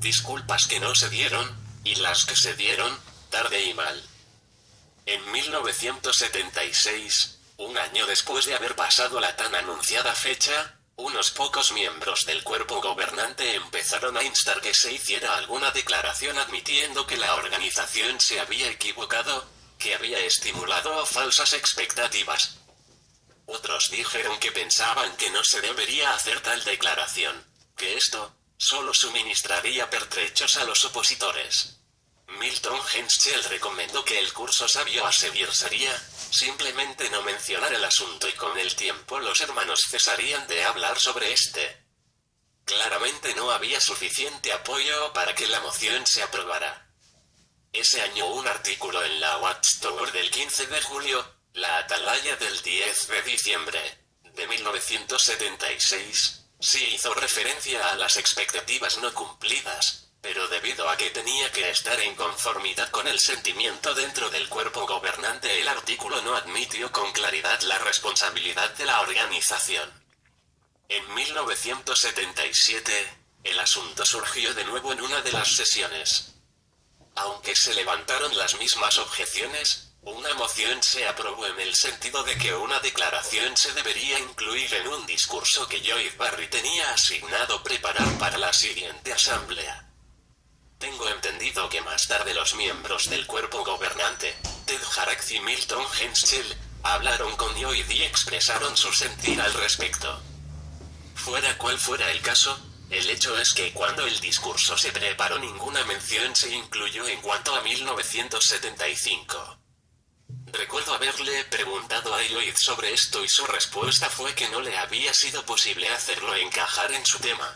disculpas que no se dieron, y las que se dieron, tarde y mal. En 1976, un año después de haber pasado la tan anunciada fecha, unos pocos miembros del cuerpo gobernante empezaron a instar que se hiciera alguna declaración admitiendo que la organización se había equivocado, que había estimulado falsas expectativas. Otros dijeron que pensaban que no se debería hacer tal declaración, que esto solo suministraría pertrechos a los opositores. Milton Henschel recomendó que el curso sabio a seguir sería simplemente no mencionar el asunto y con el tiempo los hermanos cesarían de hablar sobre este. Claramente no había suficiente apoyo para que la moción se aprobara. Ese año un artículo en la Watchtower del 15 de julio, la Atalaya del 10 de diciembre de 1976, sí hizo referencia a las expectativas no cumplidas, pero debido a que tenía que estar en conformidad con el sentimiento dentro del cuerpo gobernante, el artículo no admitió con claridad la responsabilidad de la organización. En 1977, el asunto surgió de nuevo en una de las sesiones. Aunque se levantaron las mismas objeciones, una moción se aprobó en el sentido de que una declaración se debería incluir en un discurso que Lloyd Barry tenía asignado preparar para la siguiente asamblea. Tengo entendido que más tarde los miembros del cuerpo gobernante, Ted Harax y Milton Henschel, hablaron con Lloyd y expresaron su sentir al respecto. Fuera cual fuera el caso, el hecho es que cuando el discurso se preparó ninguna mención se incluyó en cuanto a 1975. Recuerdo haberle preguntado a Lloyd sobre esto y su respuesta fue que no le había sido posible hacerlo encajar en su tema.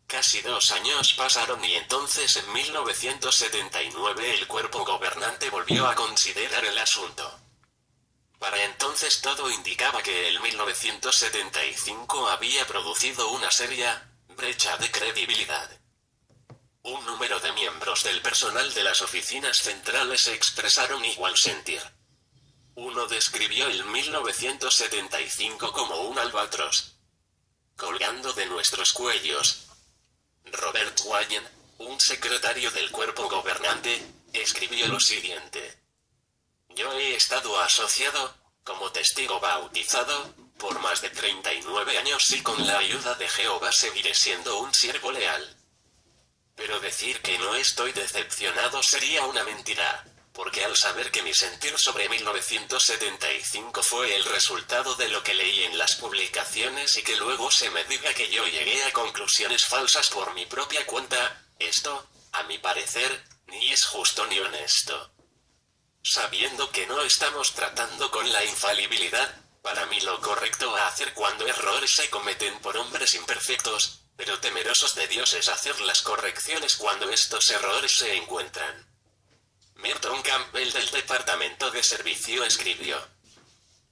Casi 2 años pasaron y entonces en 1979 el cuerpo gobernante volvió a considerar el asunto. Para entonces todo indicaba que el 1975 había producido una seria brecha de credibilidad. Un número de miembros del personal de las oficinas centrales expresaron igual sentir. Uno describió el 1975 como un albatros colgando de nuestros cuellos. Robert Wayne, un secretario del cuerpo gobernante, escribió lo siguiente: yo he estado asociado, como testigo bautizado, por más de 39 años y con la ayuda de Jehová seguiré siendo un siervo leal. Pero decir que no estoy decepcionado sería una mentira, porque al saber que mi sentir sobre 1975 fue el resultado de lo que leí en las publicaciones y que luego se me diga que yo llegué a conclusiones falsas por mi propia cuenta, esto, a mi parecer, ni es justo ni honesto. Sabiendo que no estamos tratando con la infalibilidad, para mí lo correcto a hacer cuando errores se cometen por hombres imperfectos, pero temerosos de Dios, es hacer las correcciones cuando estos errores se encuentran. Merton Campbell del Departamento de Servicio escribió: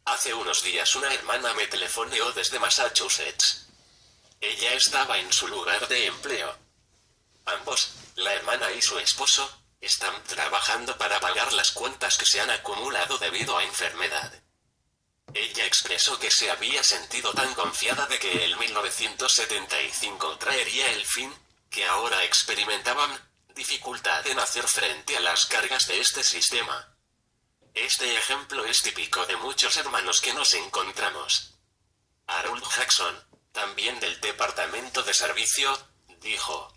hace unos días una hermana me telefoneó desde Massachusetts. Ella estaba en su lugar de empleo. Ambos, la hermana y su esposo, están trabajando para pagar las cuentas que se han acumulado debido a enfermedad. Ella expresó que se había sentido tan confiada de que el 1975 traería el fin, que ahora experimentaban dificultad en hacer frente a las cargas de este sistema. Este ejemplo es típico de muchos hermanos que nos encontramos. Harold Jackson, también del Departamento de Servicio, dijo: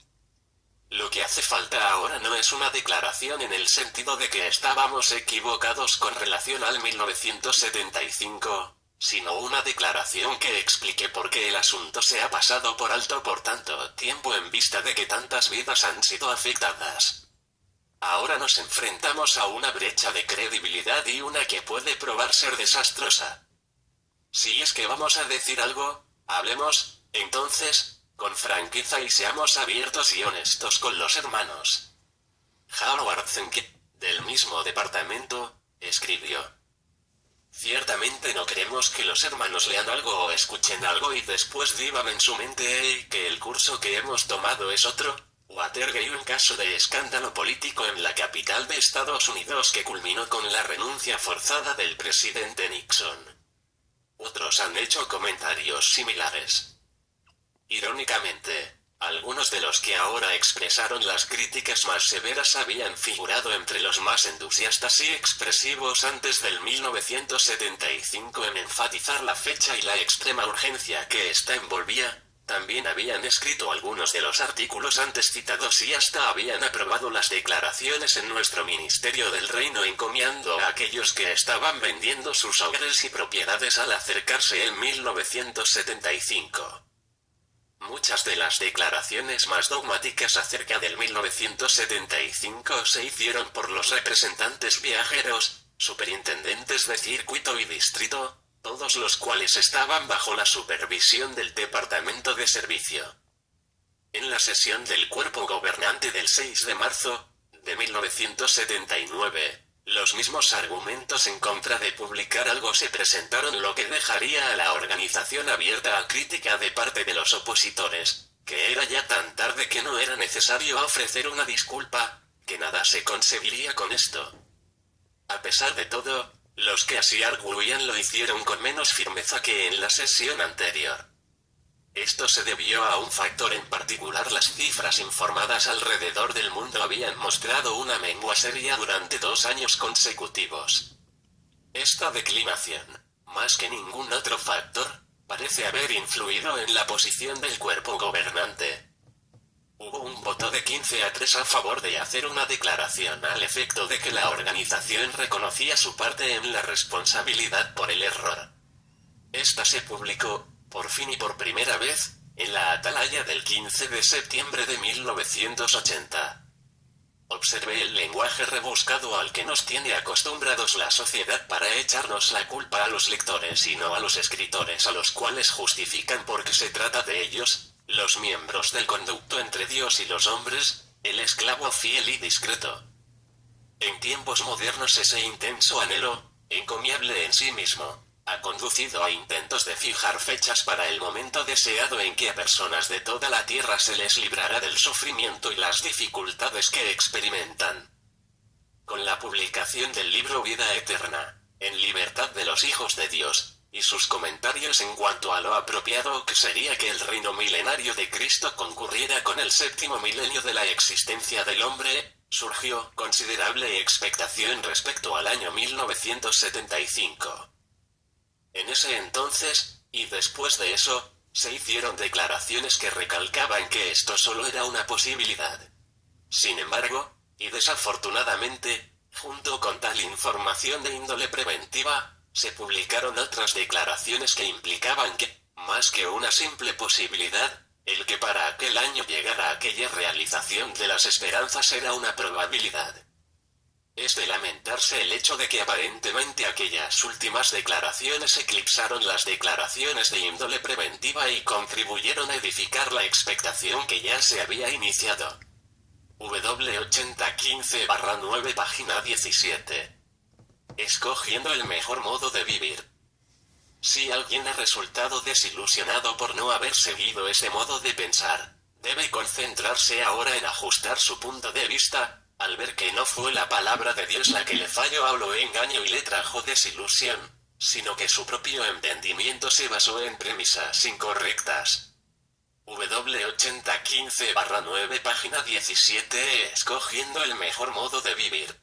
lo que hace falta ahora no es una declaración en el sentido de que estábamos equivocados con relación al 1975, sino una declaración que explique por qué el asunto se ha pasado por alto por tanto tiempo en vista de que tantas vidas han sido afectadas. Ahora nos enfrentamos a una brecha de credibilidad y una que puede probar ser desastrosa. Si es que vamos a decir algo, hablemos, entonces, con franqueza y seamos abiertos y honestos con los hermanos. Howard Zenke, del mismo departamento, escribió: ciertamente no queremos que los hermanos lean algo o escuchen algo y después digan en su mente que el curso que hemos tomado es otro. Watergate, un caso de escándalo político en la capital de Estados Unidos que culminó con la renuncia forzada del presidente Nixon. Otros han hecho comentarios similares. Irónicamente, Algunos de los que ahora expresaron las críticas más severas habían figurado entre los más entusiastas y expresivos antes del 1975 en enfatizar la fecha y la extrema urgencia que ésta envolvía. También habían escrito algunos de los artículos antes citados y hasta habían aprobado las declaraciones en nuestro Ministerio del Reino encomiando a aquellos que estaban vendiendo sus hogares y propiedades al acercarse el 1975. Muchas de las declaraciones más dogmáticas acerca del 1975 se hicieron por los representantes viajeros, superintendentes de circuito y distrito, todos los cuales estaban bajo la supervisión del Departamento de Servicio. En la sesión del cuerpo gobernante del 6 de marzo de 1979, los mismos argumentos en contra de publicar algo se presentaron, lo que dejaría a la organización abierta a crítica de parte de los opositores, que era ya tan tarde que no era necesario ofrecer una disculpa, que nada se conseguiría con esto. A pesar de todo, los que así arguían lo hicieron con menos firmeza que en la sesión anterior. Esto se debió a un factor en particular: las cifras informadas alrededor del mundo habían mostrado una mengua seria durante 2 años consecutivos. Esta declinación, más que ningún otro factor, parece haber influido en la posición del cuerpo gobernante. Hubo un voto de 15-3 a favor de hacer una declaración al efecto de que la organización reconocía su parte en la responsabilidad por el error. Esta se publicó, por fin y por primera vez, en la Atalaya del 15 de septiembre de 1980. Observe el lenguaje rebuscado al que nos tiene acostumbrados la sociedad para echarnos la culpa a los lectores y no a los escritores, a los cuales justifican porque se trata de ellos, los miembros del conducto entre Dios y los hombres, el esclavo fiel y discreto. En tiempos modernos ese intenso anhelo, encomiable en sí mismo, ha conducido a intentos de fijar fechas para el momento deseado en que a personas de toda la tierra se les librará del sufrimiento y las dificultades que experimentan. Con la publicación del libro Vida Eterna, en libertad de los hijos de Dios, y sus comentarios en cuanto a lo apropiado que sería que el reino milenario de Cristo concurriera con el 7º milenio de la existencia del hombre, surgió considerable expectación respecto al año 1975. En ese entonces, y después de eso, se hicieron declaraciones que recalcaban que esto solo era una posibilidad. Sin embargo, y desafortunadamente, junto con tal información de índole preventiva, se publicaron otras declaraciones que implicaban que, más que una simple posibilidad, el que para aquel año llegara aquella realización de las esperanzas era una probabilidad. Es de lamentarse el hecho de que aparentemente aquellas últimas declaraciones eclipsaron las declaraciones de índole preventiva y contribuyeron a edificar la expectación que ya se había iniciado. W8015-9 página 17. Escogiendo el mejor modo de vivir. Si alguien ha resultado desilusionado por no haber seguido ese modo de pensar, debe concentrarse ahora en ajustar su punto de vista, al ver que no fue la palabra de Dios la que le falló o lo engañó y le trajo desilusión, sino que su propio entendimiento se basó en premisas incorrectas. W8015-9 página 17. Escogiendo el mejor modo de vivir.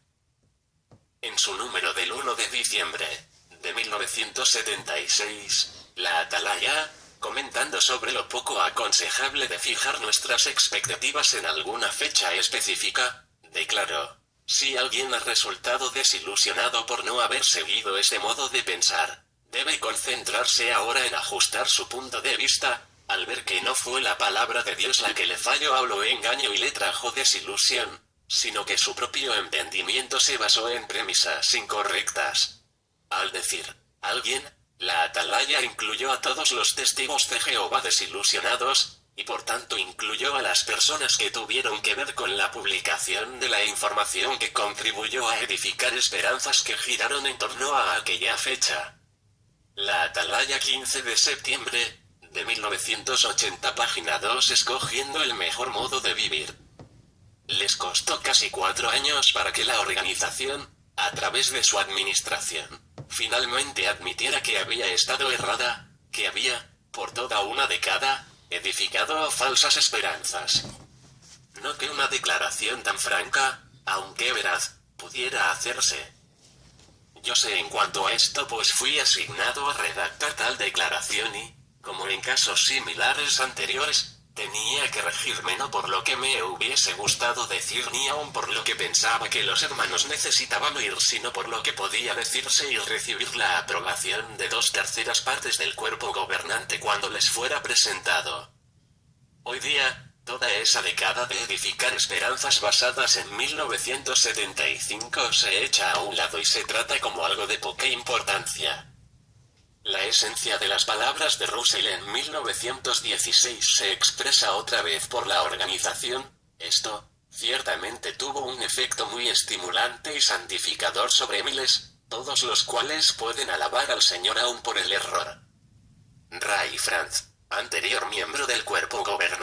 En su número del 1 de diciembre de 1976, la Atalaya, comentando sobre lo poco aconsejable de fijar nuestras expectativas en alguna fecha específica, declaró: si alguien ha resultado desilusionado por no haber seguido ese modo de pensar, debe concentrarse ahora en ajustar su punto de vista, al ver que no fue la palabra de Dios la que le falló o lo engañó y le trajo desilusión, sino que su propio entendimiento se basó en premisas incorrectas. Al decir alguien, la Atalaya incluyó a todos los testigos de Jehová desilusionados, y por tanto incluyó a las personas que tuvieron que ver con la publicación de la información que contribuyó a edificar esperanzas que giraron en torno a aquella fecha. La Atalaya 15 de septiembre de 1980 página 2. Escogiendo el mejor modo de vivir. Les costó casi 4 años para que la organización, a través de su administración, finalmente admitiera que había estado errada, que había, por toda una década, edificado falsas esperanzas. No que una declaración tan franca, aunque veraz, pudiera hacerse. Yo sé en cuanto a esto, pues fui asignado a redactar tal declaración y, como en casos similares anteriores, tenía que regirme no por lo que me hubiese gustado decir ni aun por lo que pensaba que los hermanos necesitaban oír, sino por lo que podía decirse y recibir la aprobación de 2/3 partes del cuerpo gobernante cuando les fuera presentado. Hoy día, toda esa década de edificar esperanzas basadas en 1975 se echa a un lado y se trata como algo de poca importancia. La esencia de las palabras de Russell en 1916 se expresa otra vez por la organización. Esto, ciertamente tuvo un efecto muy estimulante y santificador sobre miles, todos los cuales pueden alabar al Señor aún por el error. Ray Franz, anterior miembro del cuerpo gobernante,